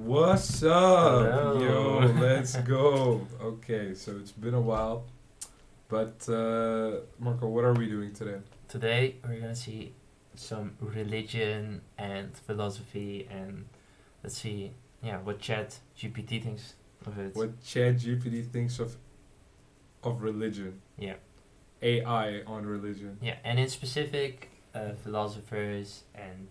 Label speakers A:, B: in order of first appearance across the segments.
A: What's up?
B: Hello.
A: Yo, let's go. Okay, so it's been a while, but Marco, what are we doing today?
B: Today we're gonna see some religion and philosophy, and let's see, what ChatGPT thinks of it.
A: What ChatGPT thinks of religion,
B: Yeah,
A: AI on religion.
B: and in specific, philosophers and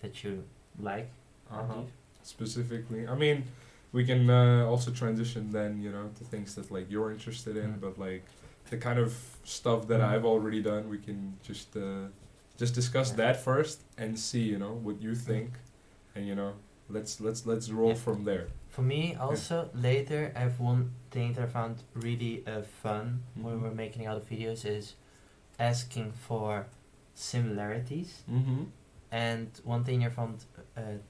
B: that you like. I
A: Uh-huh.
B: believe.
A: Specifically, I mean, we can also transition then, to things that like you're interested in,
B: Mm.
A: but like the kind of stuff that
B: Mm.
A: I've already done, we can just discuss
B: Yeah.
A: that first and see, what you think, and let's roll
B: Yeah.
A: from there.
B: For me, also later, I have one thing that I found really fun when we
A: Mhm.
B: were making other videos is asking for similarities.
A: Mm-hmm.
B: And one thing I found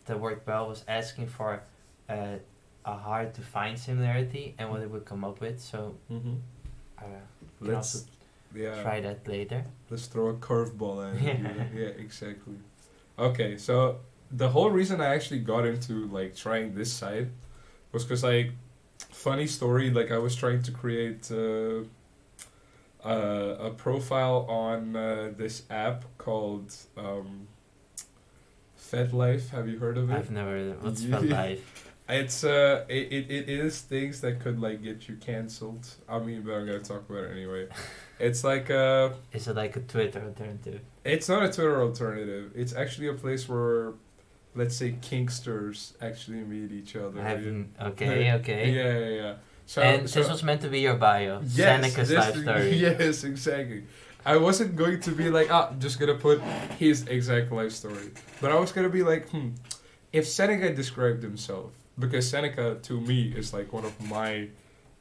B: that worked well was asking for a hard to find similarity and what it would come up with. So
A: Mm-hmm.
B: uh, we can also
A: Yeah.
B: try that later.
A: Let's throw a curveball at it.
B: Yeah.
A: Yeah, exactly. Okay, so the whole reason I actually got into like trying this site was because like funny story, like I was trying to create a profile on this app called FedLife. Have you heard of it?
B: I've never. What's
A: Yeah.
B: felt life?
A: It's it is things that could like get you cancelled. I mean, but I'm gonna talk about it anyway. It's like
B: Is it like a Twitter alternative?
A: it's not a Twitter alternative. It's actually a place where, let's say, kinksters actually meet each other.
B: I haven't.
A: Yeah.
B: Okay.
A: Yeah. So,
B: And
A: so
B: this was meant to be your bio.
A: yes,
B: Seneca's
A: this-
B: life story.
A: Yes, exactly. I wasn't going to be like, just gonna put his exact life story, but I was gonna be like, if Seneca described himself, because Seneca to me is like one of my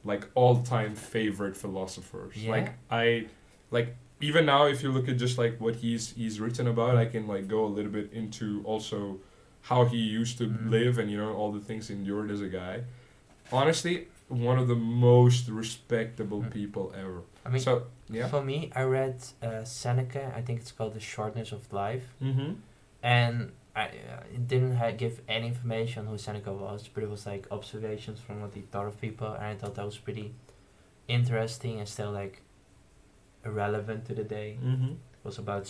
A: like all-time favorite philosophers.
B: Yeah?
A: Like I like even now if you look at just like what he's written about, I can like go a little bit into also how he used to
B: Mhm.
A: live and all the things he endured as a guy. Honestly, one of the most respectable
B: Mm.
A: people ever.
B: I mean,
A: So yeah.
B: for me, I read Seneca. I think it's called The Shortness of Life.
A: Mm-hmm.
B: And it didn't give any information who Seneca was, but it was like observations from what he thought of people, and I thought that was pretty interesting and still like relevant to the day.
A: Mm-hmm.
B: It was about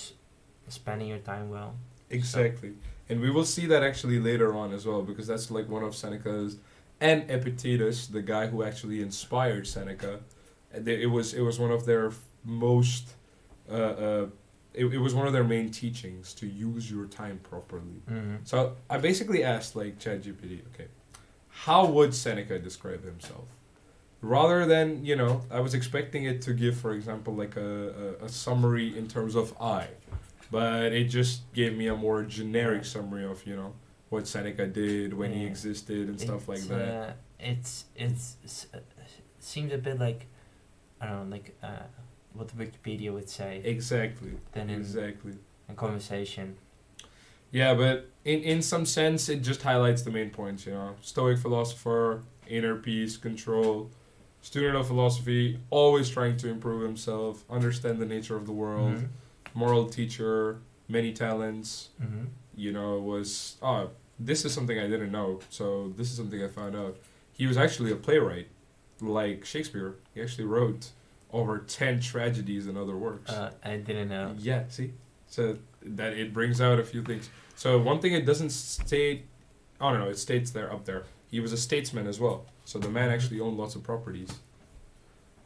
B: spending your time well.
A: Exactly. And we will see that actually later on as well, because that's like one of Seneca's and Epictetus, the guy who actually inspired Seneca. It was one of their most it was one of their main teachings to use your time properly.
B: Mm-hmm.
A: So I basically asked like ChatGPT, okay, how would Seneca describe himself? Rather than, I was expecting it to give, for example, like a summary in terms of I, but it just gave me a more generic summary of, what Seneca did when he
B: Yeah.
A: existed and stuff like that.
B: Seems a bit like, I don't know, like what Wikipedia would say
A: Exactly.
B: than in
A: Exactly.
B: conversation.
A: Yeah, but in some sense, it just highlights the main points, Stoic philosopher, inner peace, control, student of philosophy, always trying to improve himself, understand the nature of the world,
B: Mhm.
A: moral teacher, many talents,
B: Mhm.
A: this is something I didn't know, so this is something I found out. He was actually a playwright, like Shakespeare. He actually wrote over 10 tragedies and other works.
B: I didn't know.
A: Yeah, see? So that it brings out a few things. So one thing it doesn't state, I don't know, it states there up there. He was a statesman as well. So the man actually owned lots of properties.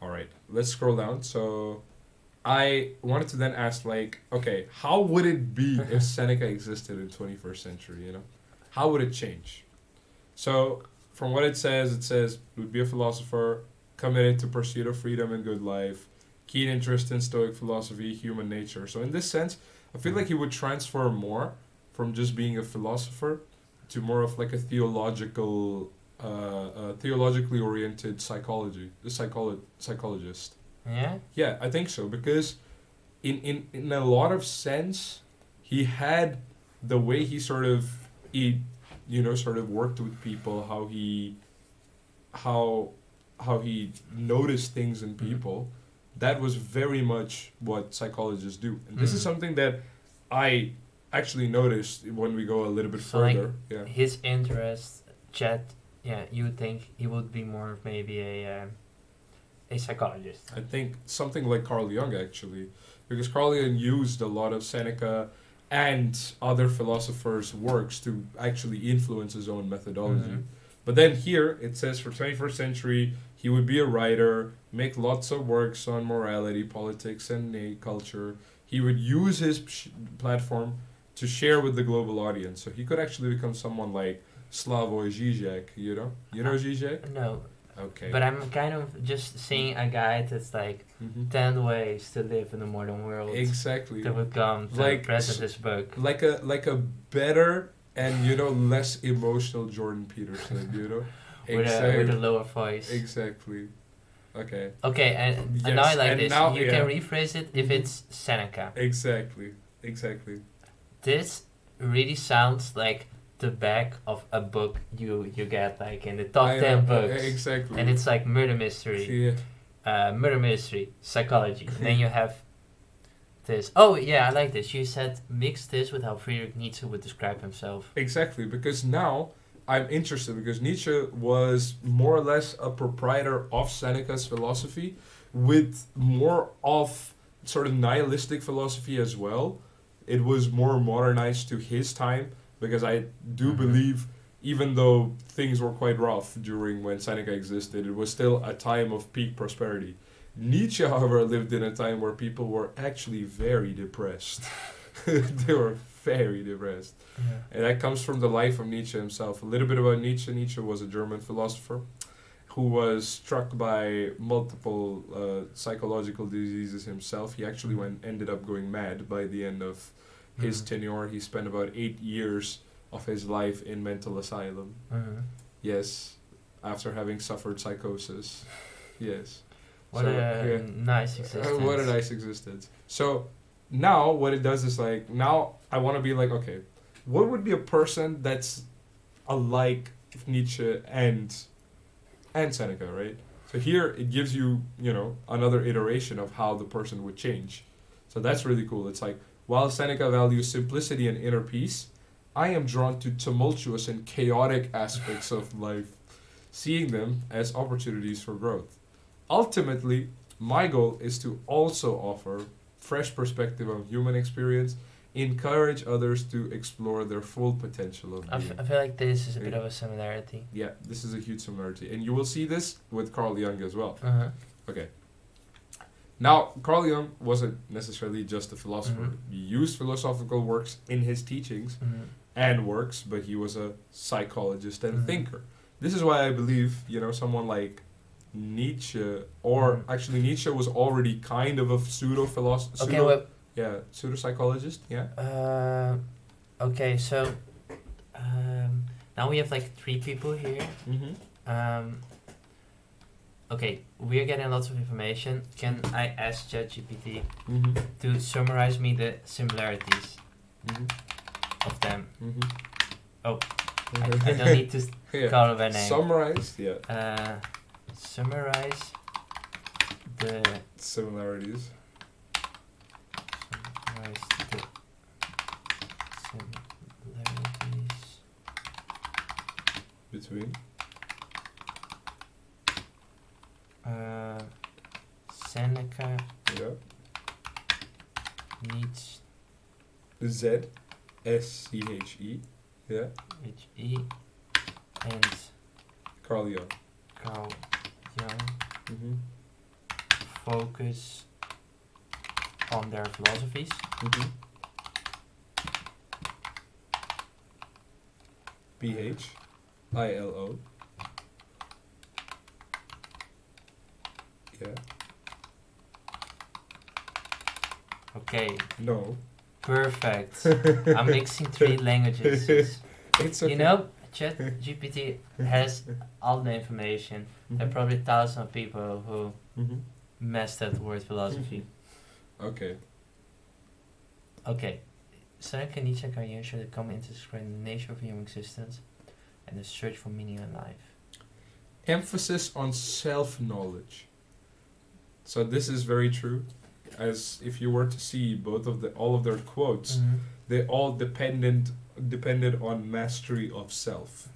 A: All right, let's scroll down. So I wanted to then ask like, okay, how would it be if Seneca existed in 21st century, How would it change? So from what it says would be a philosopher committed to pursuit of freedom and good life, keen interest in Stoic philosophy, human nature. So in this sense, I feel like he would transfer more from just being a philosopher to more of like a theologically oriented psychologist.
B: Yeah?
A: Yeah, I think so, because in a lot of sense, he had the way he sort of worked with people, how he noticed things in people. That was very much what psychologists do, and this is
B: Mhm.
A: something that I actually noticed when we go a little bit
B: So, like,
A: further. Yeah.
B: His interest you would think he would be more of maybe a psychologist.
A: I think something like Carl Jung actually, because Carl Jung used a lot of Seneca and other philosophers' works to actually influence his own methodology.
B: Mhm.
A: But then here it says for 21st century he would be a writer, make lots of works on morality, politics, and culture. He would use his platform to share with the global audience. So he could actually become someone like Slavoj Žižek, you know? You know Žižek?
B: No,
A: Okay.
B: but I'm kind of just seeing a guy that's like
A: Mhm.
B: 10 ways to live in the modern world.
A: Exactly.
B: That would come to
A: Like
B: present this book.
A: Like a better and less emotional Jordan Peterson, you know?
B: With a lower voice.
A: Exactly. Okay.
B: Okay, and
A: Yes,
B: now I like
A: and
B: this.
A: now-
B: You
A: yeah.
B: can rephrase it if
A: Mhm.
B: it's Seneca.
A: Exactly.
B: This really sounds like the back of a book you get like in the top
A: I
B: 10
A: know,
B: books.
A: Exactly.
B: And it's like murder mystery, psychology. And then you have this. Oh yeah, I like this. You said mix this with how Friedrich Nietzsche would describe himself.
A: Exactly, because now I'm interested because Nietzsche was more or less a proprietor of Seneca's philosophy with more of sort of nihilistic philosophy as well. It was more modernized to his time because I do
B: Mhm.
A: believe even though things were quite rough during when Seneca existed, it was still a time of peak prosperity. Nietzsche, however, lived in a time where people were actually very depressed. They were very depressed.
B: Yeah.
A: And that comes from the life of Nietzsche himself. A little bit about Nietzsche. Nietzsche was a German philosopher who was struck by multiple psychological diseases himself. He actually ended up going mad by the end of his
B: Mhm.
A: tenure. He spent about 8 years of his life in mental asylum.
B: Mhm.
A: Yes, after having suffered psychosis. Yes.
B: What a nice existence.
A: What a nice existence. So now what it does is like now I want to be like, okay, what would be a person that's alike Nietzsche and Seneca, right? So here it gives you, another iteration of how the person would change. So that's really cool. It's like while Seneca values simplicity and inner peace, I am drawn to tumultuous and chaotic aspects of life, seeing them as opportunities for growth. Ultimately, my goal is to also offer fresh perspective on human experience, encourage others to explore their full potential of being.
B: I feel like this is a bit of a similarity.
A: Yeah, this is a huge similarity. And you will see this with Carl Jung as well.
B: Uh-huh.
A: Okay. Now, Carl Jung wasn't necessarily just a philosopher.
B: Mhm.
A: He used philosophical works in his teachings and works, but he was a psychologist and
B: Mhm.
A: thinker. This is why I believe, someone like Nietzsche, or
B: Mhm.
A: actually Nietzsche was already kind of a pseudo-philosopher.
B: Okay, well,
A: Yeah, pseudo-psychologist, yeah.
B: okay, so now we have like 3 people here.
A: Mm-hmm.
B: Okay, we're getting lots of information. Can I ask ChatGPT
A: Mm-hmm.
B: to summarize me the similarities
A: Mm-hmm.
B: of them?
A: Mm-hmm.
B: Oh, I don't need to
A: Yeah.
B: call it by name.
A: Summarized, yeah.
B: Summarize the
A: Similarities.
B: similarities
A: Between.
B: Seneca,
A: Yeah.
B: Nietzsche,
A: Z-S-C-H-E. Yeah.
B: H-E, and
A: Carl Jung.
B: Carl Jung
A: Mm-hmm.
B: focus on their philosophies.
A: Mm-hmm. P-H-I-L-O. Yeah.
B: Okay,
A: No.
B: perfect. I'm mixing 3 languages.
A: It's okay.
B: You know, ChatGPT has all the information. There are probably thousands of people who
A: Mm-hmm.
B: messed up the word philosophy.
A: Okay.
B: Okay. Seneca, Nietzsche, and Carl Jung should come into describing the nature of human existence and the search for meaning in life.
A: Emphasis on self-knowledge. So this is very true. As if you were to see all of their quotes, they all depended on mastery of self.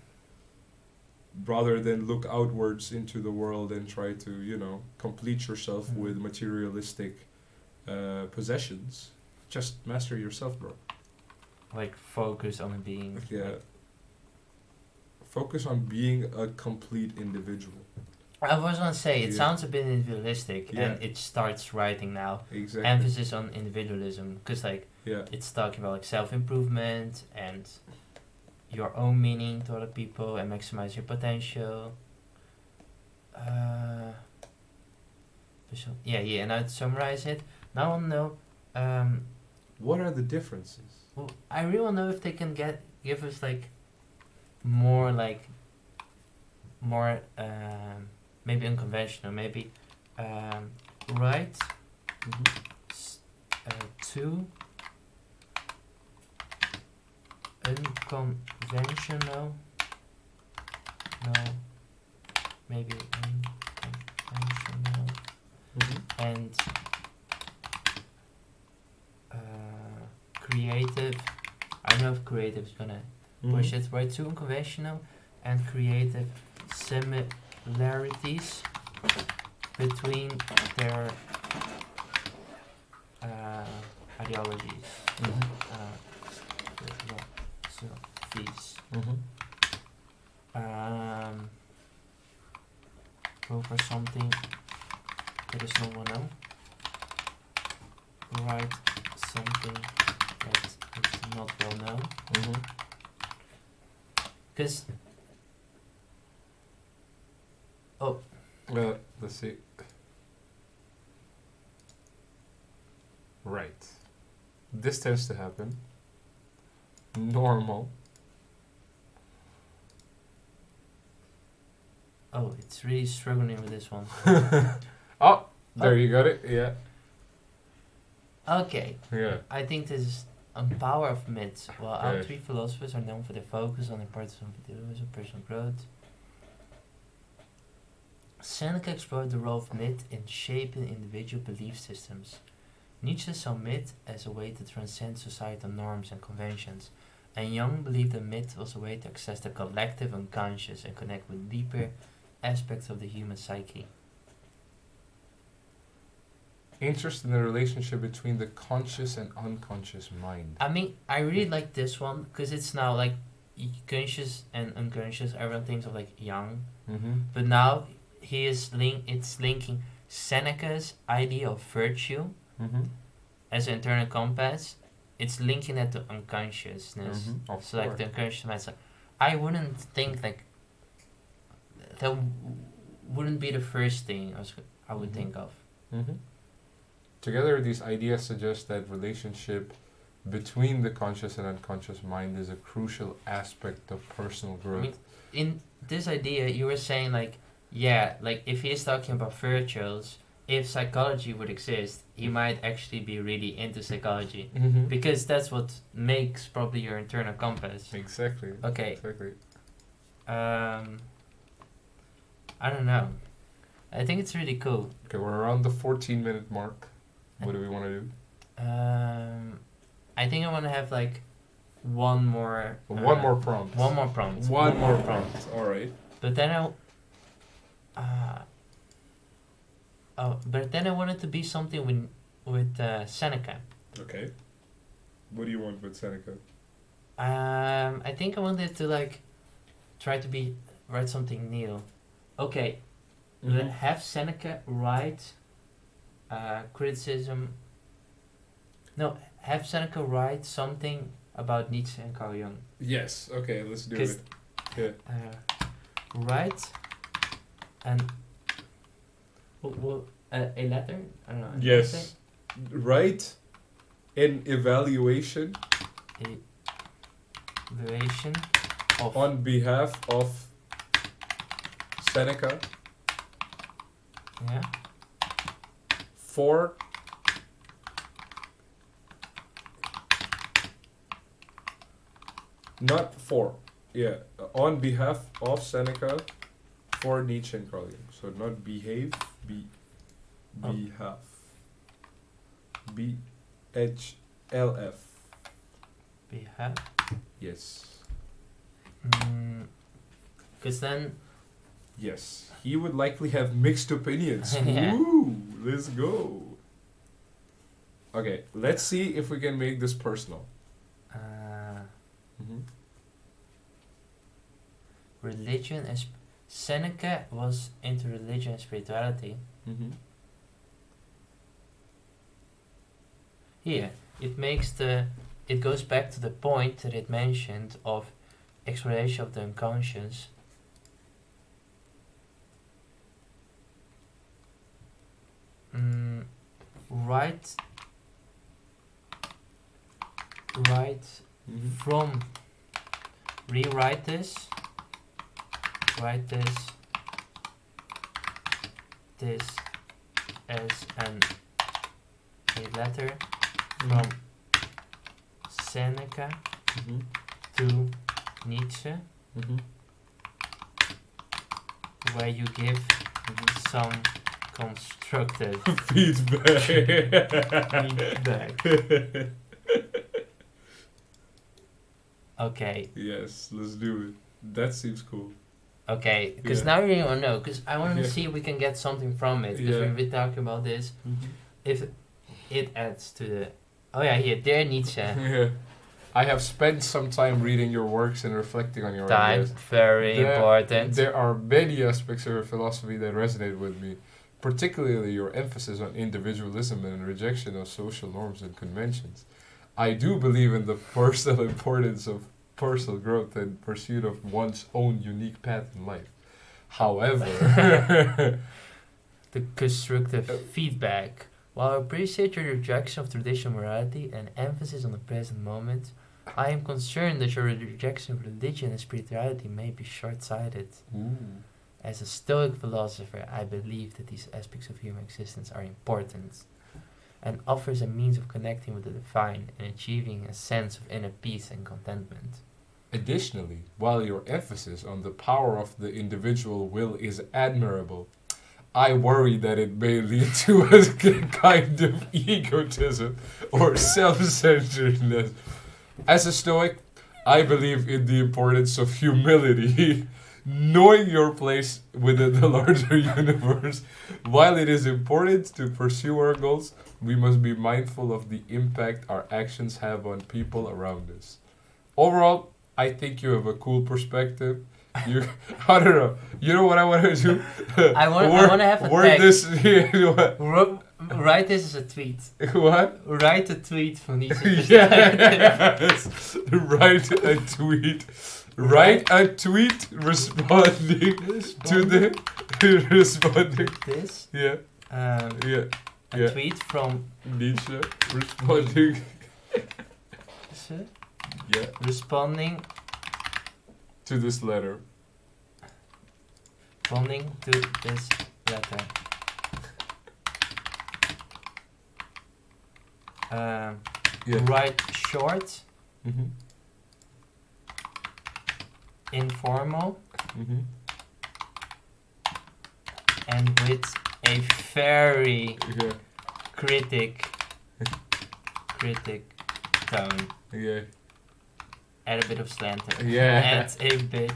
A: rather than look outwards into the world and try to, complete yourself with materialistic possessions. Just master yourself, bro.
B: Like focus on being.
A: Yeah. Focus on being a complete individual.
B: I was gonna say it sounds a bit individualistic,
A: Yeah.
B: and it starts writing now.
A: Exactly.
B: Emphasis on individualism, because it's talking about like self-improvement and your own meaning to other people and maximize your potential. And I'd summarize it. Now I want to know.
A: What are the differences?
B: Well, I really want to know if they can give us more maybe unconventional, maybe right to unconventional, maybe unconventional and creative. I don't know if creative is gonna push it, right? To unconventional and creative similarities between their ideologies. Philosophies. Go for something that is not well known. Write something that is not well known. Because
A: let's see. Right. This tends to happen. Normal.
B: It's really struggling with this one.
A: There you got it. Yeah.
B: Okay.
A: Yeah.
B: I think this is on power of myths. While our
A: Yes.
B: 3 philosophers are known for their focus on the importance of individualism, personal growth, Seneca explored the role of myth in shaping individual belief systems. Nietzsche saw myth as a way to transcend societal norms and conventions, and Jung believed that myth was a way to access the collective unconscious and connect with deeper aspects of the human psyche.
A: Interest in the relationship between the conscious and unconscious mind.
B: I mean, I really like this one because it's now like conscious and unconscious. Everyone thinks of like Jung, but now it's linking Seneca's idea of virtue as an internal compass. It's linking that to unconsciousness. So like the unconscious mind. So I wouldn't think like that wouldn't be the first thing I would think of.
A: Together, these ideas suggest that relationship between the conscious and unconscious mind is a crucial aspect of personal growth.
B: I mean, in this idea, you were saying like if he is talking about virtues, if psychology would exist, he might actually be really into psychology because that's what makes probably your internal compass.
A: Exactly.
B: Okay.
A: Exactly.
B: I don't know. I think it's really cool.
A: Okay, we're around the 14-minute mark. What do we want to do?
B: I think I want to have like one more prompt.
A: One more prompt.
B: One more prompt.
A: All right.
B: But then I wanted to be something with Seneca.
A: Okay. What do you want with Seneca?
B: I think I wanted to like try to write something new. Okay. Have Seneca write criticism. No, have Seneca write something about Nietzsche and Carl Jung.
A: Yes. Okay, let's do it. Yeah.
B: Write and a letter. I don't know.
A: Yes. Write an evaluation.
B: Evaluation of
A: on behalf of Seneca.
B: Yeah.
A: For not for. Yeah. On behalf of Seneca for Nietzsche and Carl Jung. So not behave, behalf. BHLF.
B: Behalf.
A: Yes.
B: Because then
A: Yes, he would likely have mixed opinions.
B: Yeah.
A: Ooh, let's go. Okay, let's see if we can make this personal. Mm-hmm.
B: Religion and Seneca was into religion and spirituality.
A: Mm-hmm.
B: Here, it goes back to the point that it mentioned of exploration of the unconscious. Right.
A: Mm-hmm.
B: From rewrite this. Write this as a letter from Seneca
A: Mm-hmm.
B: to Nietzsche,
A: Mm-hmm.
B: where you give some constructive
A: Feedback.
B: feedback. Okay.
A: Yes, let's do it. That seems cool.
B: Okay, because
A: Yeah.
B: now you don't know, because I want to
A: Yeah.
B: see if we can get something from it, because
A: Yeah.
B: we've been talking about this.
A: Mm-hmm.
B: If it adds to the... Oh yeah, here, dear Nietzsche.
A: Yeah. I have spent some time reading your works and reflecting on your
B: Time,
A: ideas.
B: very important.
A: There are many aspects of your philosophy that resonate with me, particularly your emphasis on individualism and rejection of social norms and conventions. I do believe in the personal importance of personal growth and pursuit of one's own unique path in life. However,
B: The constructive feedback. While I appreciate your rejection of traditional morality and emphasis on the present moment, I am concerned that your rejection of religion and spirituality may be short-sighted.
A: ooh,
B: As a Stoic philosopher, I believe that these aspects of human existence are important and offers a means of connecting with the divine and achieving a sense of inner peace and contentment.
A: additionally, while your emphasis on the power of the individual will is admirable, I worry that it may lead to a kind of egotism or self-centeredness. As a Stoic, I believe in the importance of humility, knowing your place within the larger universe. While it is important to pursue our goals, we must be mindful of the impact our actions have on people around us. Overall, I think you have a cool perspective. I don't know. You know what I want to do?
B: I want to have a
A: word
B: text.
A: this.
B: Write this as a tweet.
A: What?
B: Write a tweet from Nietzsche.
A: Yes. Write a tweet. Write a tweet responding to the responding.
B: This.
A: Yeah. Yeah.
B: A
A: Yeah.
B: tweet from
A: Nietzsche responding. Yeah.
B: Responding
A: To this letter.
B: to this letter.
A: Yeah.
B: Write short,
A: Mm-hmm.
B: informal,
A: Mm-hmm.
B: and with a very
A: Yeah.
B: critic tone.
A: Yeah.
B: Add a bit of slander.
A: Yeah.
B: Add a bit.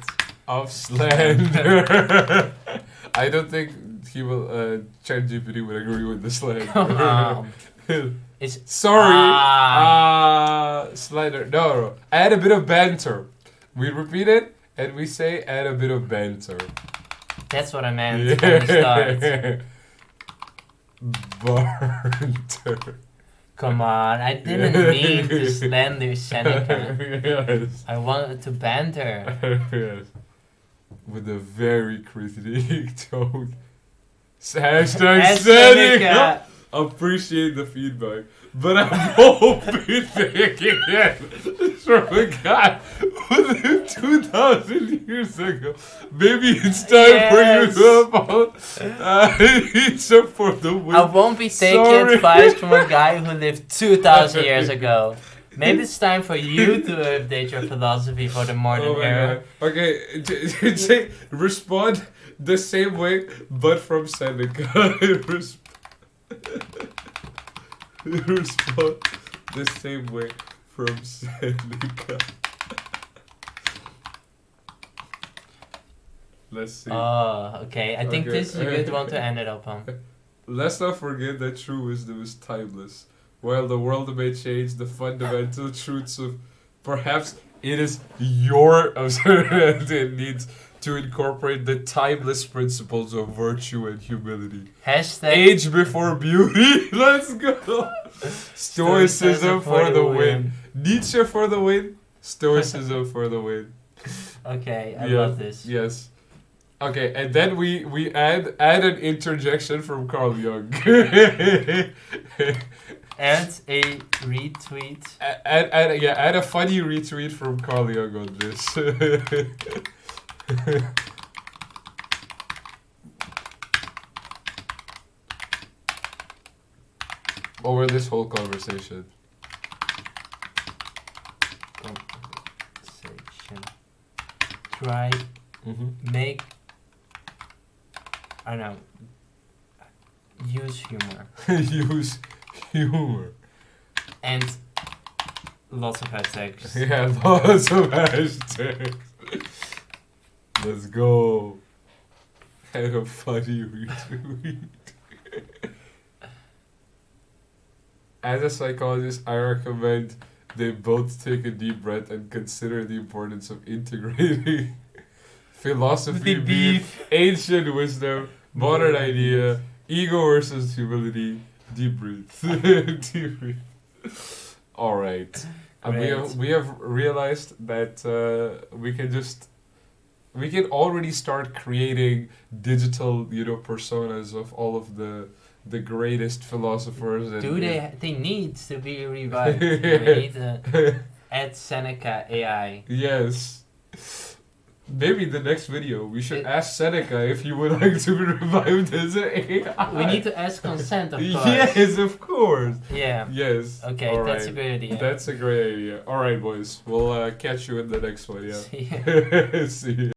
A: Of slander. I don't think he will. ChatGPT would agree with the slander.
B: Come on. It's
A: Sorry. Slander. No. Add a bit of banter. We repeat it and we say add a bit of banter.
B: That's what I meant from the start.
A: Banter.
B: Come on, I didn't mean to slander Seneca.
A: Yes.
B: I wanted to banter.
A: Yes. With a very critic tone. Hashtag
B: As
A: Seneca. Appreciate the feedback, but I'm hoping again from a guy who lived 2,000 years ago. Maybe it's time for you to apologize for the win.
B: I won't be taking
A: Sorry.
B: advice from a guy who lived 2,000 years ago. Maybe it's time for you to update your philosophy for the modern era.
A: God. Okay, respond the same way, but from Seneca. Respond the same way from Seneca. Let's see.
B: Oh, okay. I think
A: Okay.
B: this is a good one to end it up on.
A: Let's not forget that true wisdom is timeless. While the world may change, the fundamental truths of perhaps it is your observant needs to incorporate the timeless principles of virtue and humility.
B: Hashtag
A: Age before beauty. Let's go. Stoicism for the win. Nietzsche for the win. Stoicism for the win.
B: Okay, I love this.
A: Yes. Okay, and then we add an interjection from Carl Jung.
B: Add a retweet.
A: Add a funny retweet from Carl Jung on this. Over this whole conversation.
B: Try,
A: Mm-hmm.
B: make, I don't know, use humor.
A: Use humor.
B: And lots of hashtags.
A: Yeah, lots of hashtags. Let's go. And a funny retweet. As a psychologist, I recommend they both take a deep breath and consider the importance of integrating philosophy, beef, ancient wisdom, modern idea, ego versus humility, deep breath. Deep breath. All right. And we have realized that we can already start creating digital, personas of all of the greatest philosophers. And
B: they need to be revived? They need to add Seneca AI.
A: Yes. Maybe the next video we should ask Seneca if he would like to be revived as an AI.
B: We need to ask consent, of course.
A: Yes, of course.
B: Yeah.
A: Yes.
B: Okay,
A: all
B: that's
A: right.
B: a good idea.
A: That's a great idea. All right, boys. We'll catch you in the next one. Yeah.
B: See ya.
A: See ya.